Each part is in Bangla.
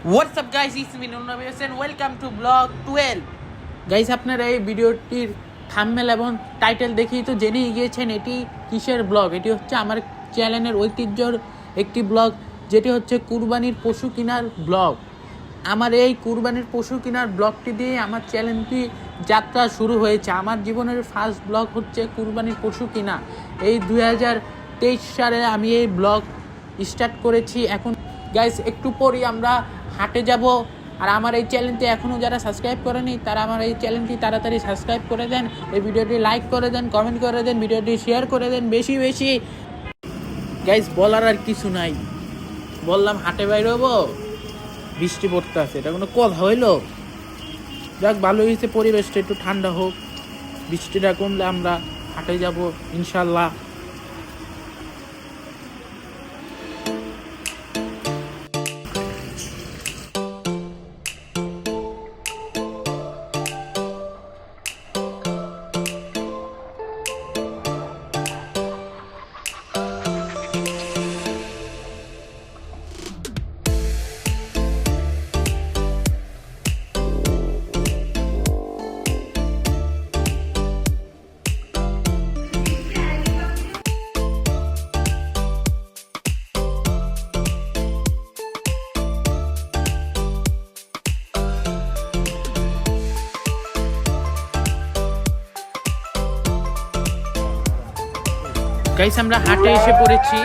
What's up guys, it's me Nunnavis and welcome to vlog 12. Guys আপনারা এই ভিডিওটির থাম্বনেল এবং টাইটেল দেখেই তো জেনেই গিয়েছেন এটি কিসের ব্লগ। এটি হচ্ছে আমার চ্যানেলের ঐতিহ্যর একটি ব্লগ, যেটি হচ্ছে কুরবানির পশু কেনার ব্লগ। আমার এই কুরবানির পশু কেনার ব্লগটি দিয়ে আমার চ্যানেলটি যাত্রা শুরু হয়েছে। আমার জীবনের ফার্স্ট ব্লগ হচ্ছে কুরবানির পশু কেনা। এই 2023 সালে আমি এই ব্লগ স্টার্ট করেছি। এখন গাইস একটু পরই আমরা হাটে যাব। আর আমার এই চ্যানেলটি এখনও যারা সাবস্ক্রাইব করেনি তারা আমার এই চ্যানেলটি তাড়াতাড়ি সাবস্ক্রাইব করে দেন, এই ভিডিওটি লাইক করে দেন, কমেন্ট করে দেন, ভিডিওটি শেয়ার করে দেন বেশি বেশি। গাইস বলার আর কিছু নাই, বললাম হাটে বাইরে হবো, বৃষ্টি পড়তে আছে, এটা কোনো কথা হইলো? যাক ভালো হয়েছে, পরিবেশটা একটু ঠান্ডা হোক, বৃষ্টিটা কমলে আমরা হাটে যাব ইনশাল্লাহ। গাইস আমরা হাটে এসে পড়েছি।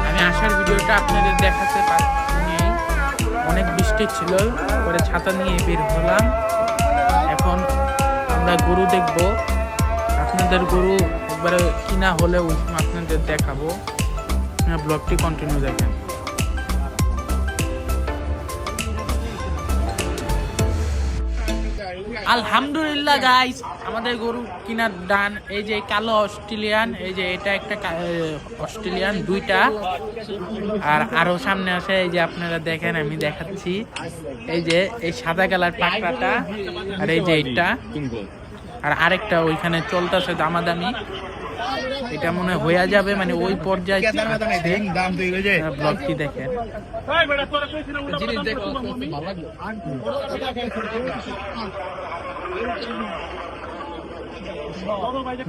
আমি আসার ভিডিওটা আপনাদের দেখাতে পারিনি, অনেক বৃষ্টি ছিল, পরে ছাতা নিয়ে বের হলাম। এখন আমরা গরু দেখব, আপনাদের গরু একবারে কিনা হলে আপনাদের দেখাবো। ব্লগটি কন্টিনিউ দেখেন। আলহামদুলিল্লাহ গাইস, আমাদের গরু কিনার ডান। এই যে কালো অস্ট্রেলিয়ান, এই যে এটা একটা অস্ট্রেলিয়ান, দুইটা। আর আরো সামনে আছে, এই যে আপনারা দেখেন, আমি দেখাচ্ছি, এই যে এই সাদা কালার পাকড়াটা, আর এই যে এটা, আর আরেকটা ওইখানে চলতেছে দামাদামি। এটা মনে হয়ে যাবে, মানে ওই পর্যায়ে ব্লগটি দেখেন।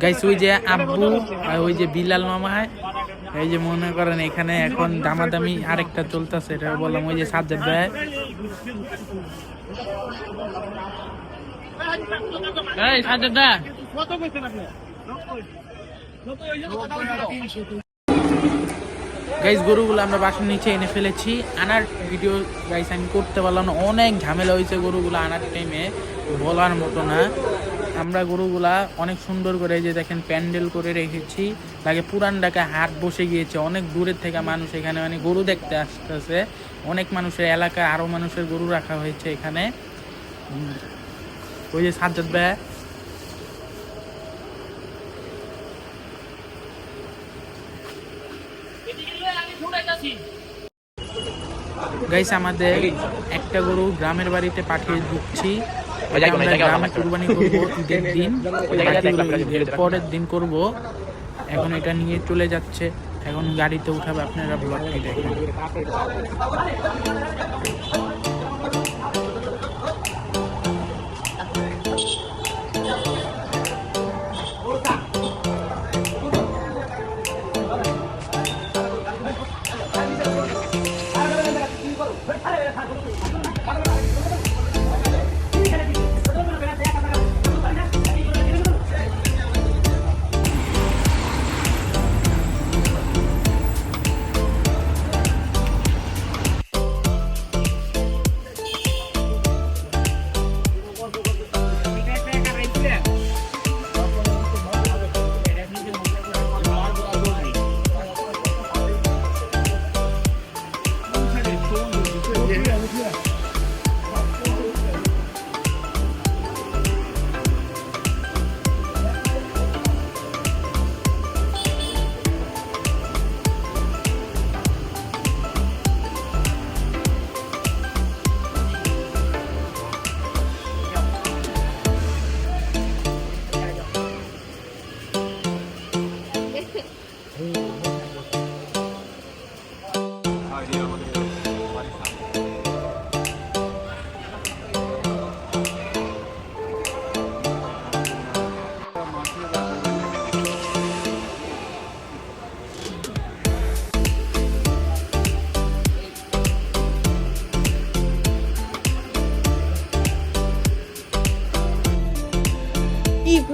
গাইস ওই যে আব্বু আর ওই যে বিলাল মামা, এই যে মনে করেন এখানে এখন দামাদামি আরেকটা চলতেছে, এটা বললাম ওই যে সাজ্জাদ ভাই। এই সাজ্জাদ ভাই কত কইছেন আপনি? গাইস গরুগুলো আমরা বাসার নিচে এনে ফেলেছি। আনার ভিডিও গাইস আমি করতে পারলাম না, অনেক ঝামেলা হয়েছে গরুগুলো আনার টাইমে, বলার মতো না। আমরা গরুগুলা অনেক সুন্দর করে যে দেখেন প্যান্ডেল করে রেখেছি, লাগে পুরান ঢাকা হাট বসে গিয়েছে, অনেক দূরের থেকে মানুষ এখানে মানে গরু দেখতে আসতেছে। অনেক মানুষের এলাকায় আরো মানুষের গরু রাখা হয়েছে এখানে। ওই যে সাজ্জাদ ভাই, গাইস আমাদের একটা গরু গ্রামের বাড়িতে পাঠিয়ে দিচ্ছি। গ্রামে কুরবানি করবো ঈদের দিন, পরের দিন করব। এখন এটা নিয়ে চলে যাচ্ছে, এখন গাড়িতে উঠাবে, আপনারা ব্লগটি দেখেন।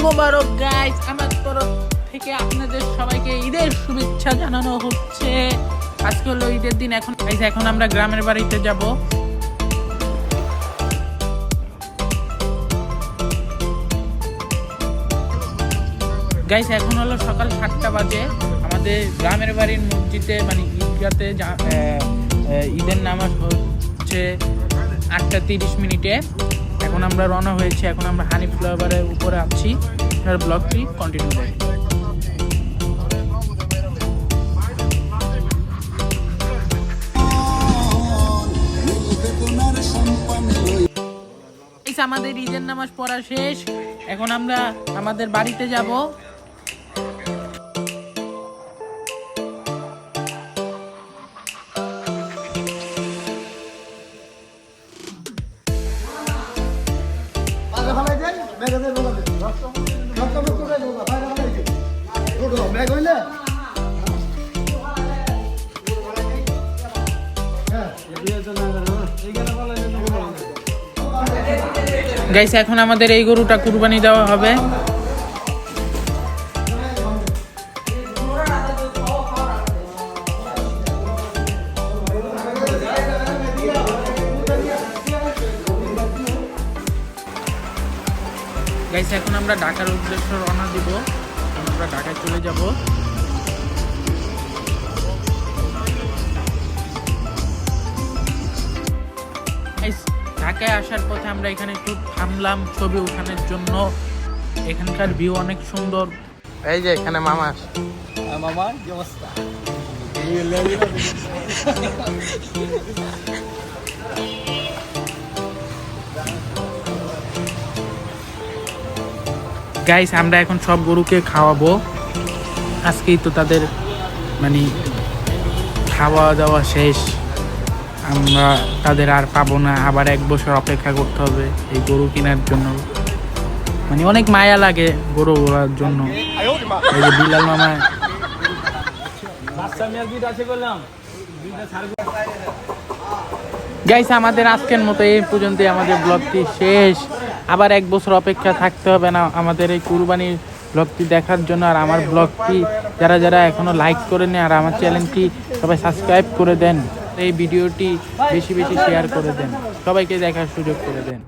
মোবারক গাইস, আমার তরফ থেকে আপনাদের সবাইকে ঈদের শুভেচ্ছা জানানো হচ্ছে। আজকে হলো ঈদের দিন। এখন গাইস এখন আমরা গ্রামের বাড়িতে যাব। গাইস এখন হলো সকাল 7টা বাজে। আমাদের গ্রামের বাড়ির মসজিদে মানে ঈদগাতে ঈদের নামাজ হচ্ছে 8:30 এখন আমরা রওনা হয়েছি। এখন আমরা হানি ফ্লাইওভারের উপরে আছি। ব্লগটি কন্টিনিউ করি। আমাদের ঈদের নামাজ পড়া শেষ। এখন আমরা আমাদের বাড়িতে যাব। গাইস এখন আমাদের এই গরুটা কুরবানি দেওয়া হবে। গাইস এখন আমরা ঢাকার উদ্দেশ্যে রওনা দিব। আমরা ঢাকায় চলে যাব। ঢাকায় আসার পথে আমরা এখানে একটু থামলাম ছবি ওঠানোর জন্য। এখানকার ভিউ অনেক সুন্দর। এই যে এখানে মামা। মামা কি অবস্থা? গাইস আমরা এখন সব গরুকে খাওয়াবো। আজকেই তো তাদের মানে খাওয়া দাওয়া শেষ। আমরা তাদের আর পাবো না, আবার 1 বছর অপেক্ষা করতে হবে এই গরু কেনার জন্য। মানে অনেক মায়া লাগে গরু ঘোরার জন্য। এই যে বিলাল মামা। গাইস আমাদের আজকের মতো এই পর্যন্ত আমাদের ব্লগটি শেষ। আবার 1 বছর অপেক্ষা থাকতে হবে না আমাদের এই কুরবানির ব্লগটি দেখার জন্য। আর আমার ব্লগটি যারা যারা এখনো লাইক করেনি আর আমার চ্যানেলটি সবাই সাবস্ক্রাইব করে দেন। এই ভিডিওটি বেশি বেশি শেয়ার করে দেন, সবাইকে দেখার সুযোগ করে দেন।